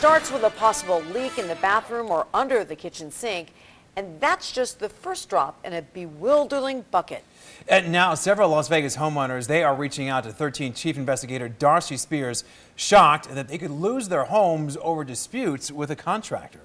starts with a possible leak in the bathroom or under the kitchen sink, and that's just the first drop in a bewildering bucket. And now several Las Vegas homeowners, they are reaching out to 13 Chief Investigator Darcy Spears, shocked that they could lose their homes over disputes with a contractor.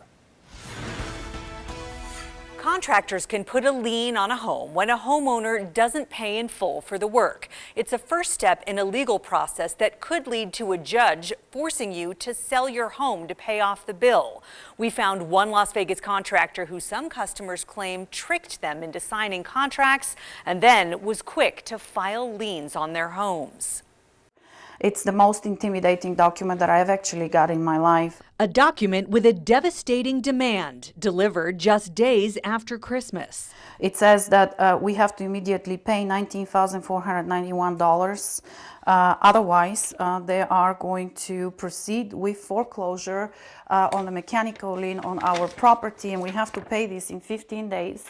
Contractors can put a lien on a home when a homeowner doesn't pay in full for the work. It's a first step in a legal process that could lead to a judge forcing you to sell your home to pay off the bill. We found one Las Vegas contractor who some customers claim tricked them into signing contracts and then was quick to file liens on their homes. It's the most intimidating document that I've actually got in my life. A document with a devastating demand delivered just days after Christmas. It says that we have to immediately pay $19,491. Otherwise, they are going to proceed with foreclosure on the mechanical lien on our property, and we have to pay this in 15 days.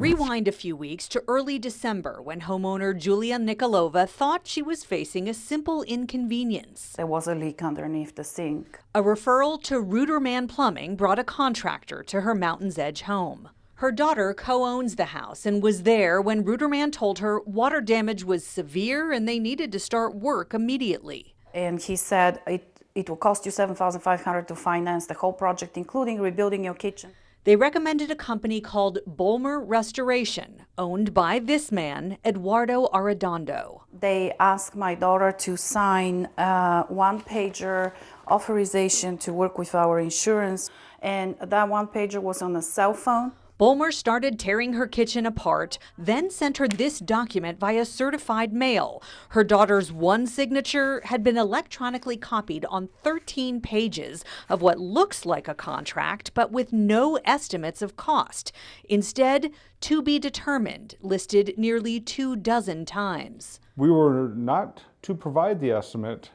Rewind a few weeks to early December when homeowner Julia Nikolova thought she was facing a simple inconvenience. There was a leak underneath the sink. A referral to Ruderman Plumbing brought a contractor to her Mountain's Edge home. Her daughter co-owns the house and was there when Ruderman told her water damage was severe and they needed to start work immediately. And he said it will cost you $7,500 to finance the whole project, including rebuilding your kitchen. They recommended a company called Bolmer Restoration, owned by this man, Eduardo Arredondo. They asked my daughter to sign a one-pager authorization to work with our insurance, and that one-pager was on a cell phone. Bolmer started tearing her kitchen apart, then sent her this document via certified mail. Her daughter's one signature had been electronically copied on 13 pages of what looks like a contract, but with no estimates of cost. Instead, to be determined, listed nearly 24 times. We were not to provide the estimate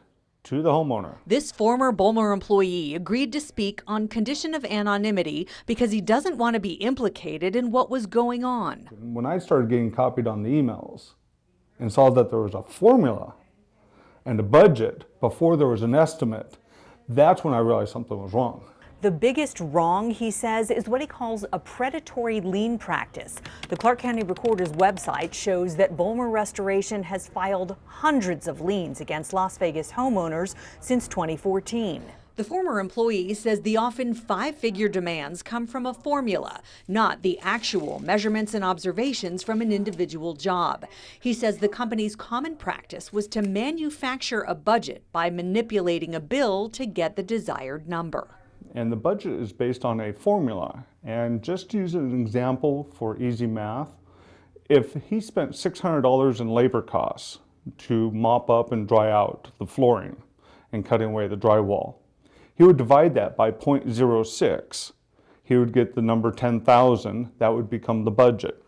to the homeowner. This former Bolmer employee agreed to speak on condition of anonymity because he doesn't want to be implicated in what was going on. When I started getting copied on the emails and saw that there was a formula and a budget before there was an estimate, that's when I realized something was wrong. The biggest wrong, he says, is what he calls a predatory lien practice. The Clark County Recorder's website shows that Bolmer Restoration has filed hundreds of liens against Las Vegas homeowners since 2014. The former employee says the often five-figure demands come from a formula, not the actual measurements and observations from an individual job. He says the company's common practice was to manufacture a budget by manipulating a bill to get the desired number. And the budget is based on a formula. And just to use an example for easy math, if he spent $600 in labor costs to mop up and dry out the flooring and cutting away the drywall, he would divide that by 0.06. He would get the number 10,000. That would become the budget.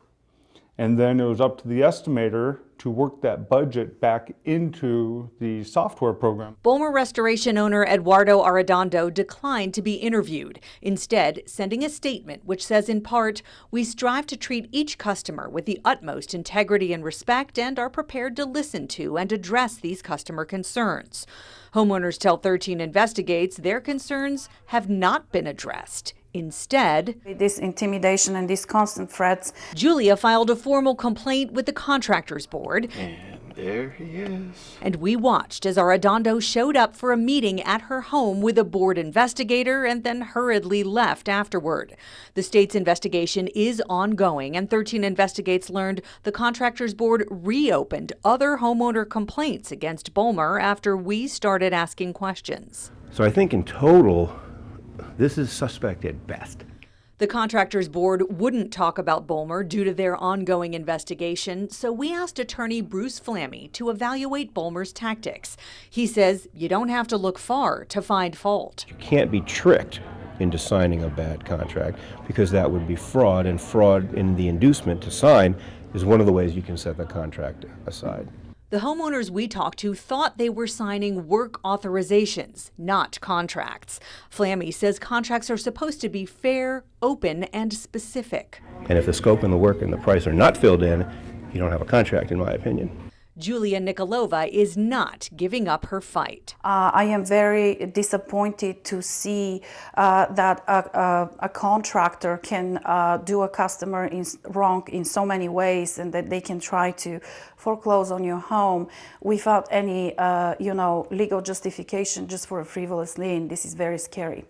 And then it was up to the estimator to work that budget back into the software program. Bolmer Restoration owner Eduardo Arredondo declined to be interviewed, instead sending a statement which says in part, "We strive to treat each customer with the utmost integrity and respect and are prepared to listen to and address these customer concerns." Homeowners tell 13 Investigates their concerns have not been addressed. Instead, this intimidation and these constant threats. Julia filed a formal complaint with the Contractors Board. And there he is. And we watched as Arredondo showed up for a meeting at her home with a board investigator and then hurriedly left afterward. The state's investigation is ongoing, and 13 Investigates learned the Contractors Board reopened other homeowner complaints against Bolmer after we started asking questions. So I think in total, this is suspect at best. The Contractors Board wouldn't talk about Bolmer due to their ongoing investigation, so we asked attorney Bruce Flamme to evaluate Bolmer's tactics. He says you don't have to look far to find fault. You can't be tricked into signing a bad contract because that would be fraud, and fraud in the inducement to sign is one of the ways you can set the contract aside. The homeowners we talked to thought they were signing work authorizations, not contracts. Flamme says contracts are supposed to be fair, open, and specific. And if the scope and the work and the price are not filled in, you don't have a contract, in my opinion. Julia Nikolova is not giving up her fight. I am very disappointed to see that a contractor can do a customer wrong in so many ways, and that they can try to foreclose on your home without any, legal justification just for a frivolous lien. This is very scary.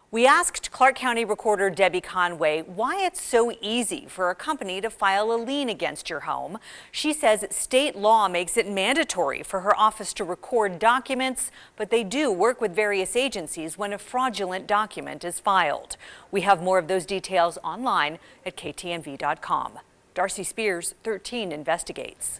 We asked Clark County Recorder Debbie Conway why it's so easy for a company to file a lien against your home. She says state law makes it mandatory for her office to record documents, but they do work with various agencies when a fraudulent document is filed. We have more of those details online at ktnv.com. Darcy Spears, 13 Investigates.